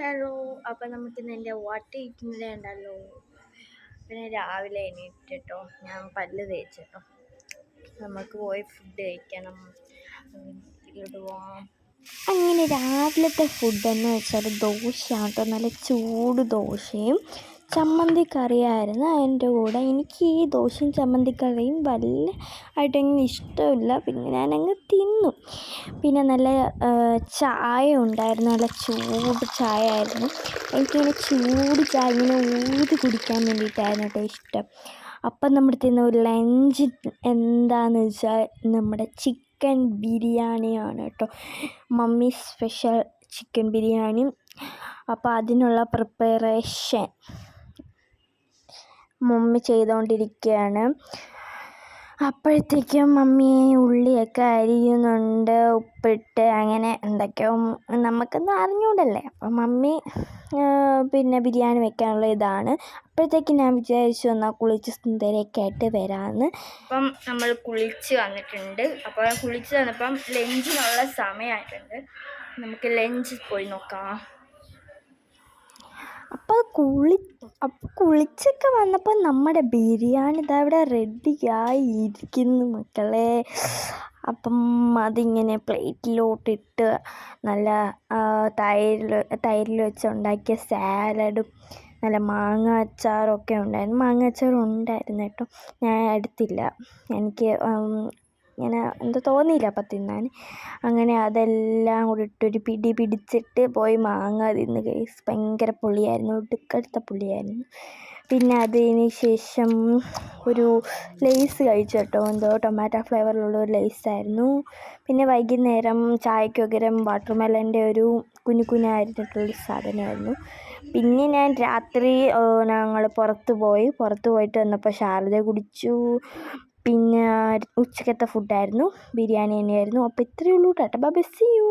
Hello, അപ്പം നമുക്കിന്ന് എൻ്റെ വട്ട ഇരിക്കുന്നത് ഉണ്ടല്ലോ. പിന്നെ രാവിലെ എണീറ്റിട്ടോ ഞാൻ പല്ല് തേച്ചിട്ടോ നമുക്ക് പോയി ഫുഡ് കഴിക്കണം. വീട്ടിലോട്ട് പോവാം. അങ്ങനെ രാവിലത്തെ ഫുഡെന്ന് വെച്ചാൽ ദോശയാണ് കേട്ടോ. നല്ല ചൂട് ദോശയും ചമ്മന്തി കറിയായിരുന്നു അതിൻ്റെ കൂടെ. എനിക്ക് ഈ ദോശയും ചമ്മന്തി കറിയും വലിയ ആയിട്ടങ്ങനെ ഇഷ്ടമില്ല, പിന്നെ ഞാനങ്ങ് തിന്നു. പിന്നെ നല്ല ചായ ഉണ്ടായിരുന്നു, നല്ല ചൂട് ചായ ആയിരുന്നു. എനിക്കിങ്ങനെ ചൂട് ചായ ഇങ്ങനെ ഊതി കുടിക്കാൻ വേണ്ടിയിട്ടായിരുന്നു കേട്ടോ ഇഷ്ടം. അപ്പം നമ്മൾ തിന്ന ഒരു ലഞ്ച് എന്താണെന്ന് വെച്ചാൽ നമ്മുടെ ചിക്കൻ ബിരിയാണിയാണ് കേട്ടോ. Mummy special chicken biryani. അപ്പോൾ അതിനുള്ള പ്രിപ്പറേഷൻ മമ്മി ചെയ്തുകൊണ്ടിരിക്കുകയാണ്. അപ്പോഴത്തേക്കും മമ്മി ഉള്ളിയൊക്കെ അരിയുന്നുണ്ട്, ഉപ്പിട്ട് അങ്ങനെ എന്തൊക്കെയോ നമുക്കൊന്നും അറിഞ്ഞൂടല്ലേ. അപ്പം മമ്മി പിന്നെ ബിരിയാണി വെക്കാനുള്ള ഇതാണ്. അപ്പോഴത്തേക്കും ഞാൻ വിചാരിച്ചു എന്നാൽ കുളിച്ച് സുന്ദരിയൊക്കെ ആയിട്ട് വരാമെന്ന്. അപ്പം നമ്മൾ കുളിച്ച് വന്നിട്ടുണ്ട്. അപ്പോൾ കുളിച്ച് വന്നപ്പം ലഞ്ചിനുള്ള സമയമായിട്ടുണ്ട്. നമുക്ക് ലഞ്ച് പോയി നോക്കാം. അപ്പോൾ കുളിച്ചൊക്കെ വന്നപ്പോൾ നമ്മുടെ ബിരിയാണി ഇതാ ഇവിടെ റെഡിയായി ഇരിക്കുന്നു മക്കളെ. അപ്പം അതിങ്ങനെ പ്ലേറ്റിലോട്ടിട്ട് നല്ല തൈരിൽ വെച്ച് ഉണ്ടാക്കിയ സാലഡും നല്ല മാങ്ങ അച്ചാറൊക്കെ ഉണ്ടായിരുന്നു. മാങ്ങ അച്ചാറും ഉണ്ടായിരുന്നു കേട്ടോ, ഞാൻ എടുത്തില്ല. എനിക്ക് ഇങ്ങനെ എന്താ തോന്നിയില്ല അപ്പം തിന്നാൻ. അങ്ങനെ അതെല്ലാം കൂടി ഇട്ടൊരു പിടി പിടിച്ചിട്ട് പോയി മാങ്ങ തിന്ന് ഗൈസ്. ഭയങ്കര പുളിയായിരുന്നു, ഒടുക്കടുത്ത പുളിയായിരുന്നു. പിന്നെ അതിന് ശേഷം ഒരു ലേസ് കഴിച്ചു കേട്ടോ, എന്തോ ടൊമാറ്റോ ഫ്ലേവറിലുള്ള ഒരു ലേസായിരുന്നു. പിന്നെ വൈകുന്നേരം ചായക്കൊക്കെ വാട്ടർമെലൻ്റെ ഒരു കുഞ്ഞായിരുന്നിട്ടുള്ളൊരു സാധനമായിരുന്നു. പിന്നെ ഞാൻ രാത്രി ഞങ്ങൾ പുറത്ത് പോയിട്ട് വന്നപ്പോൾ ശാരദ കുടിച്ചു. പിന്നെ ഉച്ചക്കത്തെ ഫുഡായിരുന്നു ബിരിയാണി തന്നെയായിരുന്നു. അപ്പോൾ ഇത്രയേ ഉള്ളൂ. Tata bye bye, see U.